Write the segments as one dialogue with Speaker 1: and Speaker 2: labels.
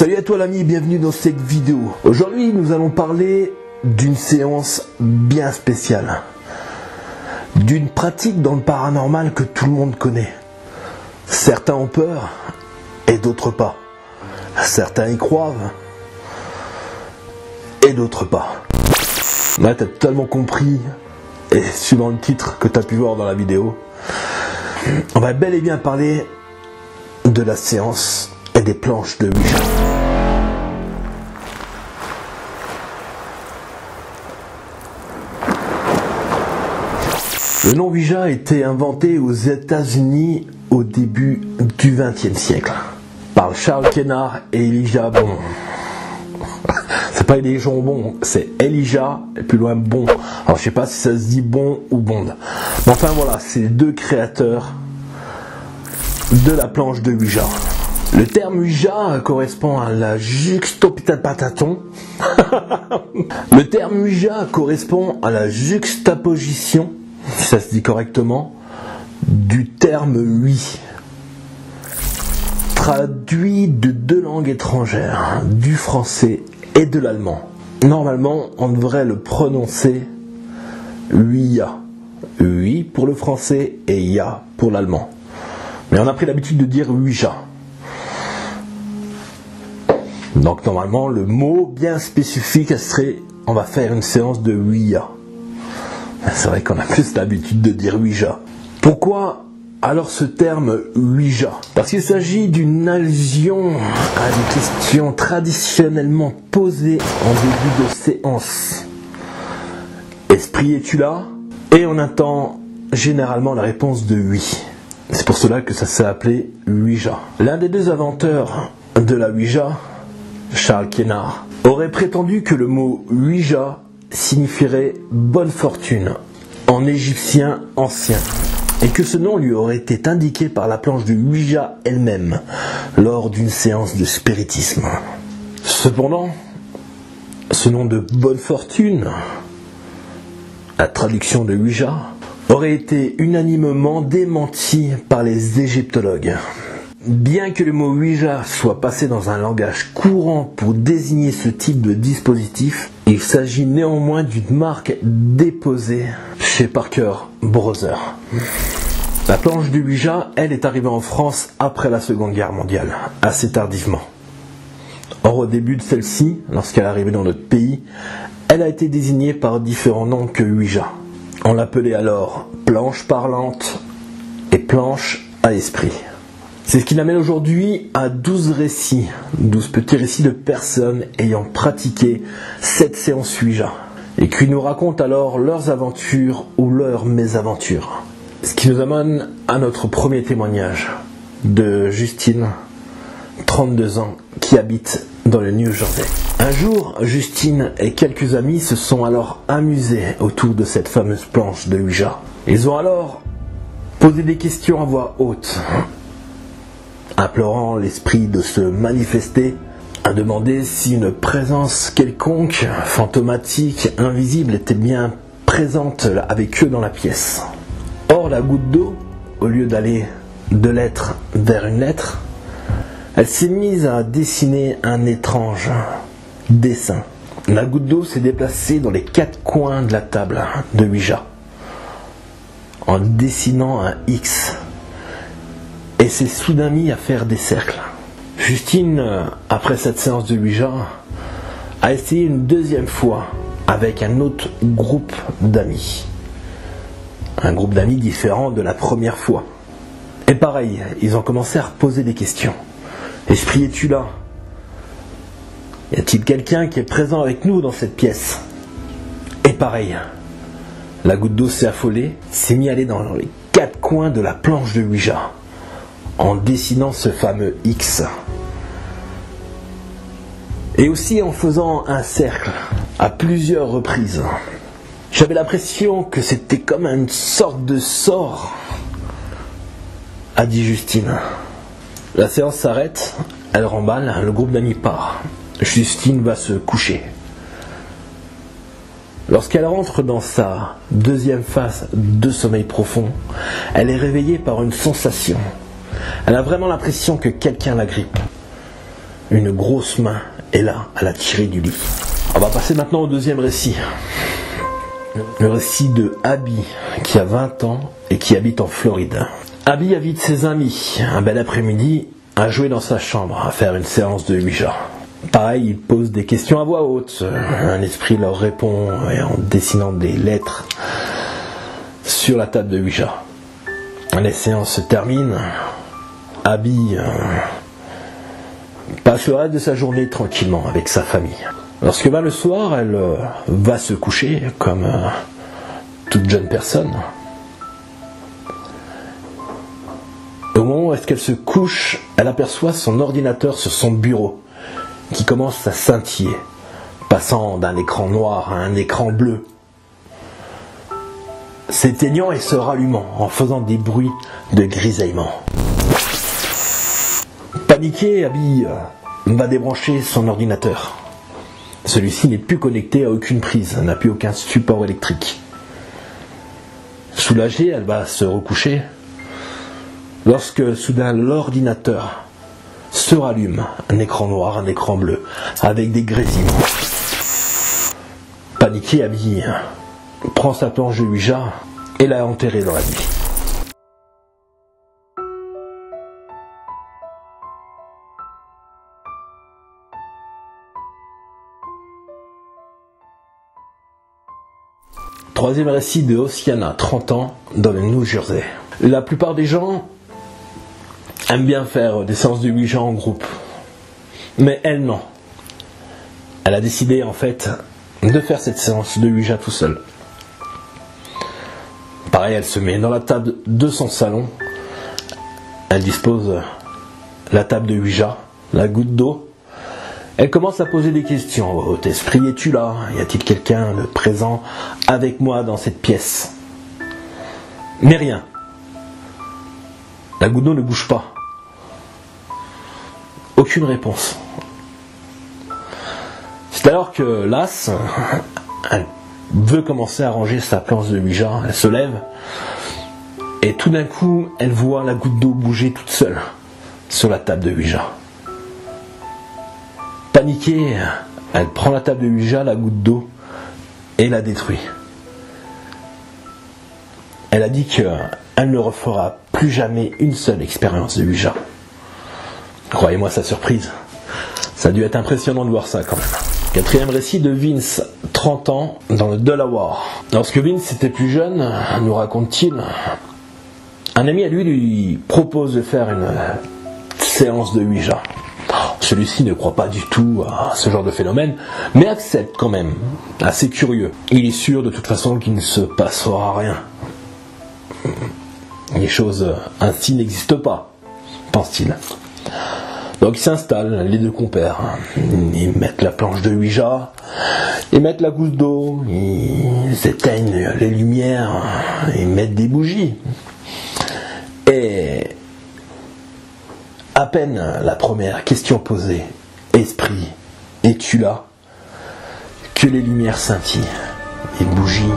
Speaker 1: Salut à toi l'ami, bienvenue dans cette vidéo. Aujourd'hui nous allons parler d'une séance bien spéciale. D'une pratique dans le paranormal que tout le monde connaît. Certains ont peur et d'autres pas. Certains y croient et d'autres pas. Là t'as totalement compris, et suivant le titre que t'as pu voir dans la vidéo, on va bel et bien parler de la séance et des planches de Ouija. Le nom Ouija a été inventé aux États-Unis au début du XXe siècle par Charles Kennard et Elijah Bon. C'est pas Elijah Bon, c'est Elijah et plus loin Bon. Alors je sais pas si ça se dit Bon ou Bond. Mais enfin voilà, c'est les deux créateurs de la planche de Ouija. Le terme Ouija correspond à la juxtaposition. Le terme Ouija correspond à la juxtaposition, si ça se dit correctement, du terme oui, traduit de deux langues étrangères, du français et de l'allemand. Normalement, on devrait le prononcer Ouija. Oui pour le français et ya pour l'allemand. Mais on a pris l'habitude de dire Ouija. Donc normalement, le mot bien spécifique serait on va faire une séance de Ouija. C'est vrai qu'on a plus l'habitude de dire Ouija. Pourquoi alors ce terme Ouija? Parce qu'il s'agit d'une allusion à une question traditionnellement posée en début de séance. Esprit, es-tu là? Et on attend généralement la réponse de oui. C'est pour cela que ça s'est appelé Ouija. L'un des deux inventeurs de la Ouija, Charles Kennard, aurait prétendu que le mot Ouija signifierait bonne fortune en égyptien ancien et que ce nom lui aurait été indiqué par la planche de Ouija elle-même lors d'une séance de spiritisme. Cependant, ce nom de bonne fortune, la traduction de Ouija, aurait été unanimement démenti par les égyptologues. Bien que le mot Ouija soit passé dans un langage courant pour désigner ce type de dispositif, il s'agit néanmoins d'une marque déposée chez Parker Brothers. La planche du Ouija, elle, est arrivée en France après la Seconde Guerre mondiale, assez tardivement. Or, au début de celle-ci, lorsqu'elle est arrivée dans notre pays, elle a été désignée par différents noms que Ouija. On l'appelait alors planche parlante et planche à esprit. C'est ce qui l'amène aujourd'hui à 12 récits, 12 petits récits de personnes ayant pratiqué cette séance Ouija et qui nous racontent alors leurs aventures ou leurs mésaventures. Ce qui nous amène à notre premier témoignage de Justine, 32 ans, qui habite dans le New Jersey. Un jour, Justine et quelques amis se sont alors amusés autour de cette fameuse planche de Ouija. Ils ont alors posé des questions à voix haute, implorant l'esprit de se manifester, à demander si une présence quelconque, fantomatique, invisible, était bien présente avec eux dans la pièce. Or, la goutte d'eau, au lieu d'aller de lettre vers une lettre, elle s'est mise à dessiner un étrange dessin. La goutte d'eau s'est déplacée dans les quatre coins de la table de Ouija, en dessinant un X, et s'est soudain mis à faire des cercles. Justine, après cette séance de Ouija, a essayé une deuxième fois avec un autre groupe d'amis. Un groupe d'amis différent de la première fois. Et pareil, ils ont commencé à reposer des questions. Esprit, es-tu là? Y a-t-il quelqu'un qui est présent avec nous dans cette pièce? Et pareil, la goutte d'eau s'est affolée, s'est mise à aller dans les quatre coins de la planche de Ouija, en dessinant ce fameux X. Et aussi en faisant un cercle à plusieurs reprises. J'avais l'impression que c'était comme une sorte de sort, a dit Justine. La séance s'arrête, elle remballe, le groupe d'amis part. Justine va se coucher. Lorsqu'elle rentre dans sa deuxième phase de sommeil profond, elle est réveillée par une sensation. Elle a vraiment l'impression que quelqu'un la grippe. une grosse main est là à la tirer du lit. On va passer maintenant au deuxième récit. Le récit de Abby, qui a 20 ans et qui habite en Floride. Abby invite ses amis, un bel après-midi, à jouer dans sa chambre, à faire une séance de Ouija. Pareil, il pose des questions à voix haute. Un esprit leur répond en dessinant des lettres sur la table de Ouija. Les séances se terminent. Abby passe le reste de sa journée tranquillement avec sa famille. Lorsque va le soir, elle va se coucher comme toute jeune personne. Au moment où elle se couche, elle aperçoit son ordinateur sur son bureau qui commence à scintiller, passant d'un écran noir à un écran bleu, s'éteignant et se rallumant en faisant des bruits de grisaillement. Paniquée, Abby va débrancher son ordinateur. Celui-ci n'est plus connecté à aucune prise, n'a plus aucun support électrique. Soulagée, elle va se recoucher lorsque soudain l'ordinateur se rallume, un écran noir, un écran bleu, avec des grésillements. Paniquée, Abby prend sa planche de Ouija et l'a enterrée dans la nuit. Troisième récit de Oceana, 30 ans, dans le New Jersey. La plupart des gens aiment bien faire des séances de Ouija en groupe. Mais elle, non. Elle a décidé, en fait, de faire cette séance de Ouija tout seul. Pareil, elle se met dans la table de son salon. Elle dispose la table de Ouija, la goutte d'eau. Elle commence à poser des questions. Oh, esprit, es-tu là? Y a-t-il quelqu'un de présent avec moi dans cette pièce? Mais rien. La goutte d'eau ne bouge pas. Aucune réponse. C'est alors que Lass, elle veut commencer à ranger sa planche de Ouija. Elle se lève et tout d'un coup, elle voit la goutte d'eau bouger toute seule sur la table de Ouija. Paniquée, elle prend la table de Ouija, la goutte d'eau, et la détruit. Elle a dit qu'elle ne refera plus jamais une seule expérience de Ouija. Croyez-moi sa surprise. Ça a dû être impressionnant de voir ça quand même. Quatrième récit de Vince, 30 ans, dans le Delaware. Lorsque Vince était plus jeune, nous raconte-t-il, un ami à lui propose de faire une séance de Ouija. Celui-ci ne croit pas du tout à ce genre de phénomène, mais accepte quand même, assez curieux. Il est sûr de toute façon qu'il ne se passera rien. Les choses ainsi n'existent pas, pense-t-il. Donc ils s'installent, les deux compères. Ils mettent la planche de Ouija, ils mettent la goutte d'eau, ils éteignent les lumières, ils mettent des bougies. Et à peine la première question posée, esprit, es-tu là? Que les lumières scintillent, les bougies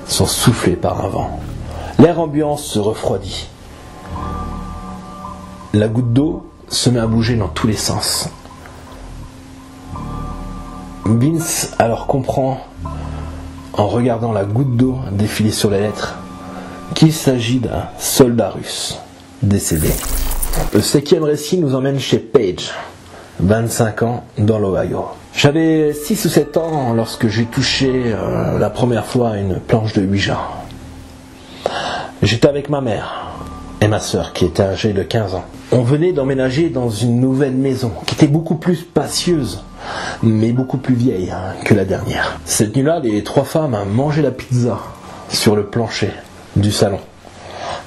Speaker 1: sont soufflées par un vent. L'air ambiant se refroidit. La goutte d'eau se met à bouger dans tous les sens. Vince alors comprend, en regardant la goutte d'eau défiler sur les lettres, qu'il s'agit d'un soldat russe décédé. Le cinquième récit nous emmène chez Paige, 25 ans, dans l'Ohio. J'avais 6 ou 7 ans lorsque j'ai touché la première fois une planche de Ouija. J'étais avec ma mère et ma sœur qui était âgée de 15 ans. On venait d'emménager dans une nouvelle maison qui était beaucoup plus spacieuse, mais beaucoup plus vieille que la dernière. Cette nuit-là, les 3 femmes mangeaient la pizza sur le plancher du salon.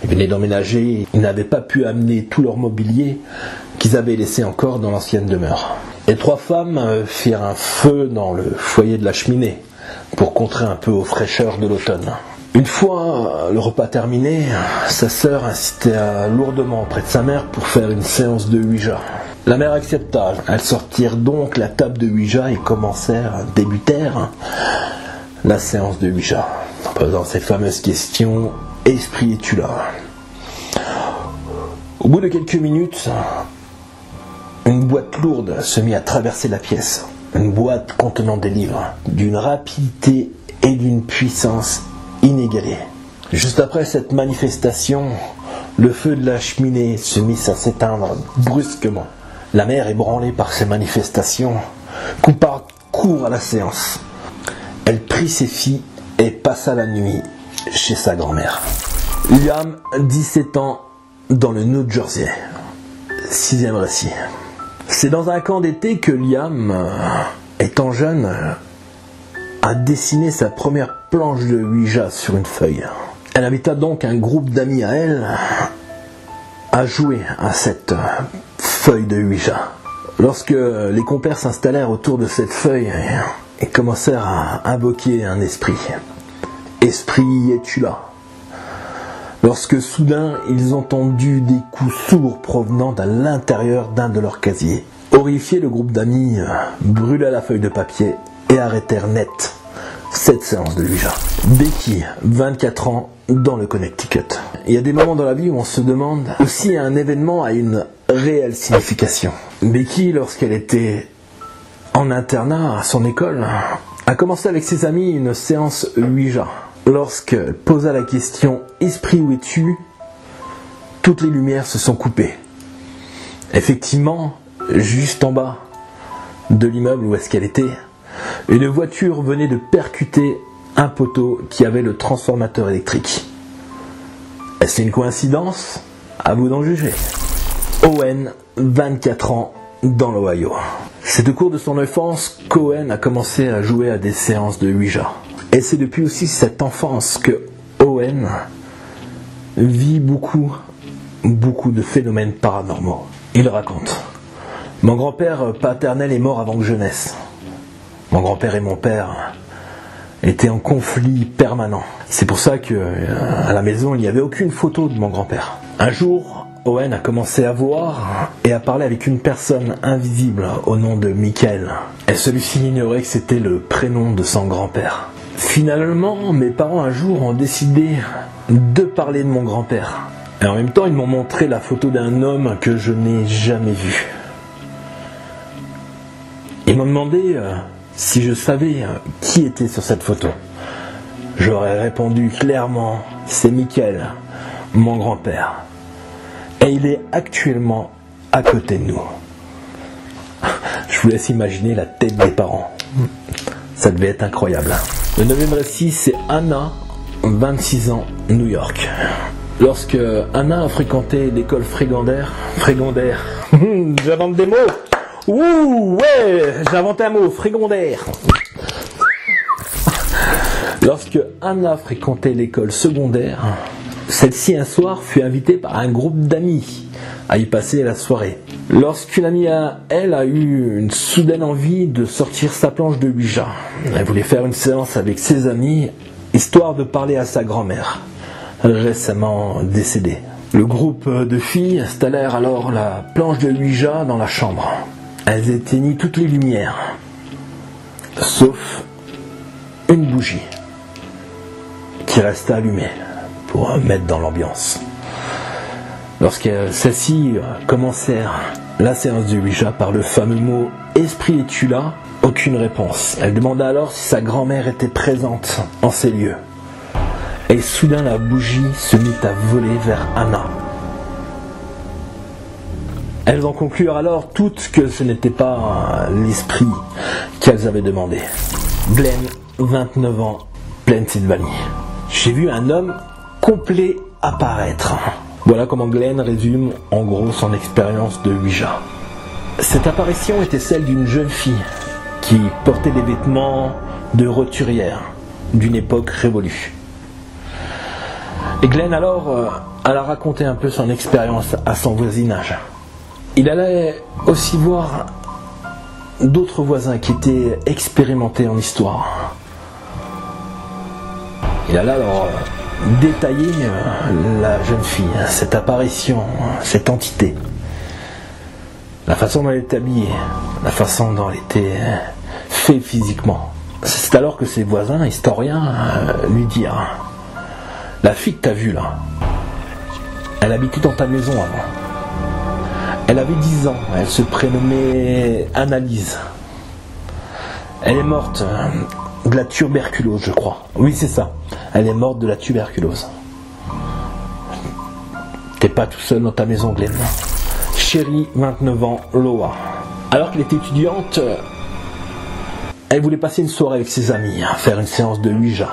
Speaker 1: Ils venaient d'emménager, ils n'avaient pas pu amener tout leur mobilier qu'ils avaient laissé encore dans l'ancienne demeure. Les 3 femmes firent un feu dans le foyer de la cheminée pour contrer un peu aux fraîcheurs de l'automne. Une fois le repas terminé, sa sœur insista lourdement auprès de sa mère pour faire une séance de Ouija. La mère accepta. Elles sortirent donc la table de Ouija et débutèrent la séance de Ouija, en posant ces fameuses questions. Esprit, es-tu là? Au bout de quelques minutes, une boîte lourde se mit à traverser la pièce. Une boîte contenant des livres, d'une rapidité et d'une puissance inégalée. Juste après cette manifestation, le feu de la cheminée se mit à s'éteindre brusquement. La mère, ébranlée par ces manifestations, coupa court à la séance. Elle prit ses filles et passa la nuit chez sa grand-mère. Liam, 17 ans, dans le New Jersey. 6e récit. C'est dans un camp d'été que Liam, étant jeune, a dessiné sa première planche de Ouija sur une feuille. Elle invita donc un groupe d'amis à elle à jouer à cette feuille de Ouija. Lorsque les compères s'installèrent autour de cette feuille et commencèrent à invoquer un esprit. Esprit, es-tu là? Lorsque soudain ils entendirent des coups sourds provenant de l'intérieur d'un de leurs casiers. Horrifié, le groupe d'amis brûla la feuille de papier et arrêtèrent net cette séance de Ouija. Becky, 24 ans, dans le Connecticut. Il y a des moments dans la vie où on se demande si un événement a une réelle signification. Becky, lorsqu'elle était en internat à son école, a commencé avec ses amis une séance Ouija. Lorsqu'elle posa la question « Esprit, où es-tu ?», toutes les lumières se sont coupées. Effectivement, juste en bas de l'immeuble où est-ce qu'elle était, une voiture venait de percuter un poteau qui avait le transformateur électrique. Est-ce une coïncidence? À vous d'en juger. Owen, 24 ans, dans l'Ohio. C'est au cours de son enfance qu'Owen a commencé à jouer à des séances de Ouija. Et c'est depuis aussi cette enfance que Owen vit beaucoup de phénomènes paranormaux. Il raconte: mon grand-père paternel est mort avant que je naisse. Mon grand-père et mon père étaient en conflit permanent. C'est pour ça que à la maison, il n'y avait aucune photo de mon grand-père. Un jour, Owen a commencé à voir et à parler avec une personne invisible au nom de Michael. Et celui-ci ignorait que c'était le prénom de son grand-père. Finalement, mes parents un jour ont décidé de parler de mon grand-père. Et en même temps, ils m'ont montré la photo d'un homme que je n'ai jamais vu. Ils m'ont demandé si je savais qui était sur cette photo. J'aurais répondu clairement, c'est Michael, mon grand-père. Et il est actuellement à côté de nous. Je vous laisse imaginer la tête des parents. Ça devait être incroyable. Le 9e récit, c'est Anna, 26 ans, New York. Lorsque Anna a fréquenté l'école Frégondaire, j'invente des mots. Ouh, ouais, j'ai inventé un mot, Frégondaire. Lorsque Anna fréquentait l'école secondaire, celle-ci un soir fut invitée par un groupe d'amis à y passer la soirée. Lorsqu'une amie à elle a eu une soudaine envie de sortir sa planche de Ouija, elle voulait faire une séance avec ses amis, histoire de parler à sa grand-mère, récemment décédée. Le groupe de filles installèrent alors la planche de Ouija dans la chambre. Elles éteignirent toutes les lumières, sauf une bougie qui resta allumée pour mettre dans l'ambiance. Lorsque celles-ci commencèrent la séance du Ouija par le fameux mot « Esprit, es-tu là ?», aucune réponse. Elle demanda alors si sa grand-mère était présente en ces lieux. Et soudain la bougie se mit à voler vers Anna. Elles en conclurent alors toutes que ce n'était pas l'esprit qu'elles avaient demandé. Glenn, 29 ans, Pennsylvanie. J'ai vu un homme complet apparaître. Voilà comment Glenn résume en gros son expérience de Ouija. Cette apparition était celle d'une jeune fille qui portait des vêtements de roturière d'une époque révolue. Et Glenn alors, elle a raconté un peu son expérience à son voisinage. Il allait aussi voir d'autres voisins qui étaient expérimentés en histoire. Il alla alors détailler la jeune fille, cette apparition, cette entité, la façon dont elle était habillée, la façon dont elle était faite physiquement. C'est alors que ses voisins, historiens, lui dirent: la fille que tu as vue là, elle habitait dans ta maison avant. Elle avait 10 ans, elle se prénommait Annalise. Elle est morte de la tuberculose, je crois. Oui, c'est ça. Elle est morte de la tuberculose. T'es pas tout seul dans ta maison, Glenn. Chérie, 29 ans, Loa. Alors qu'elle était étudiante, elle voulait passer une soirée avec ses amis, faire une séance de Ouija.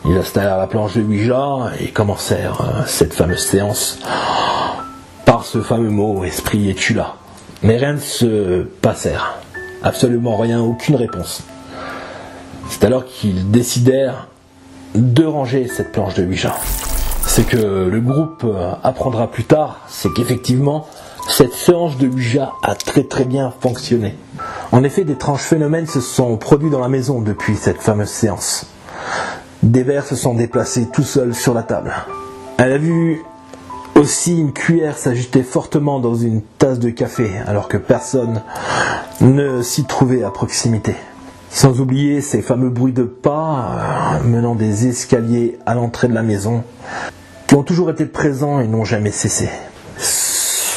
Speaker 1: Ils installèrent la planche de Ouija et commencèrent cette fameuse séance par ce fameux mot « Esprit, es-tu là ?» Mais rien ne se passèrent. Absolument rien, aucune réponse. C'est alors qu'ils décidèrent de ranger cette planche de Ouija. Ce que le groupe apprendra plus tard, c'est qu'effectivement, cette séance de Ouija a très bien fonctionné. En effet, d'étranges phénomènes se sont produits dans la maison depuis cette fameuse séance. Des verres se sont déplacés tout seuls sur la table. Elle a vu aussi une cuillère s'ajuster fortement dans une tasse de café, alors que personne ne s'y trouvait à proximité. Sans oublier ces fameux bruits de pas menant des escaliers à l'entrée de la maison, qui ont toujours été présents et n'ont jamais cessé.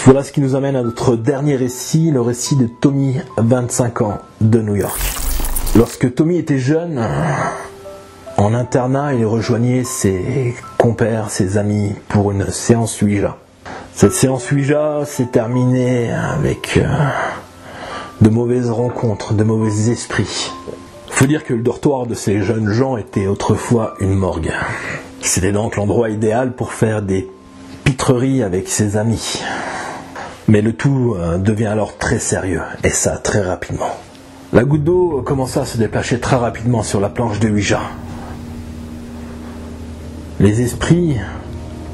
Speaker 1: Voilà ce qui nous amène à notre dernier récit, le récit de Tommy, 25 ans, de New York. Lorsque Tommy était jeune, en internat, il rejoignait ses compères, ses amis pour une séance Ouija. Cette séance Ouija s'est terminée avec de mauvaises rencontres, de mauvais esprits. Il faut dire que le dortoir de ces jeunes gens était autrefois une morgue. C'était donc l'endroit idéal pour faire des pitreries avec ses amis. Mais le tout devient alors très sérieux, et ça très rapidement. La goutte d'eau commença à se déplacer très rapidement sur la planche de Ouija. Les esprits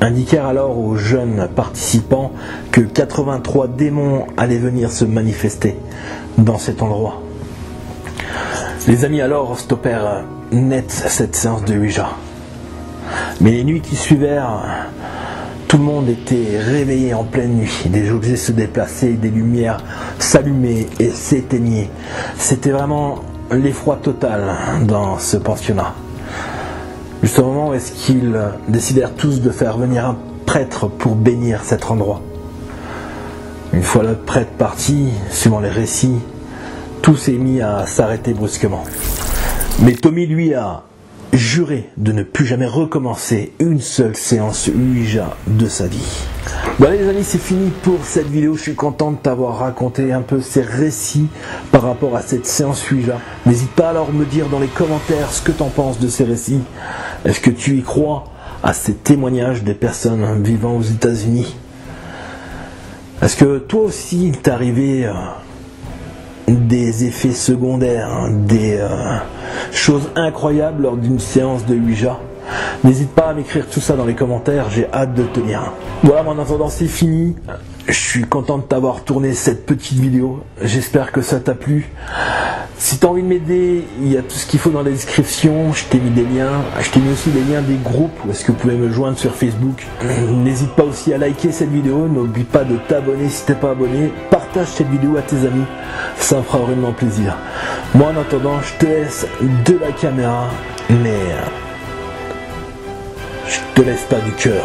Speaker 1: indiquèrent alors aux jeunes participants que 83 démons allaient venir se manifester dans cet endroit. Les amis alors stoppèrent net cette séance de Ouija. Mais les nuits qui suivirent, tout le monde était réveillé en pleine nuit. Des objets se déplaçaient, des lumières s'allumaient et s'éteignaient. C'était vraiment l'effroi total dans ce pensionnat. Juste au moment où est-ce qu'ils décidèrent tous de faire venir un prêtre pour bénir cet endroit. Une fois le prêtre parti, suivant les récits, tout s'est mis à s'arrêter brusquement. Mais Tommy, lui, a juré de ne plus jamais recommencer une seule séance Ouija de sa vie. Bon allez les amis, c'est fini pour cette vidéo. Je suis content de t'avoir raconté un peu ces récits par rapport à cette séance Ouija. N'hésite pas alors à me dire dans les commentaires ce que tu en penses de ces récits. Est-ce que tu y crois à ces témoignages des personnes vivant aux États-Unis? Est-ce que toi aussi t'es arrivé des effets secondaires, des choses incroyables lors d'une séance de Ouija? N'hésite pas à m'écrire tout ça dans les commentaires, j'ai hâte de te lire. Voilà, en attendant c'est fini. Je suis content de t'avoir tourné cette petite vidéo. J'espère que ça t'a plu. Si tu as envie de m'aider, il y a tout ce qu'il faut dans la description. Je t'ai mis des liens. Je t'ai mis aussi des liens des groupes où est-ce que vous pouvez me joindre sur Facebook. N'hésite pas aussi à liker cette vidéo. N'oublie pas de t'abonner si tu n'es pas abonné. Partage cette vidéo à tes amis. Ça me fera vraiment plaisir. Moi en attendant, je te laisse de la caméra. Mais je te laisse pas du cœur.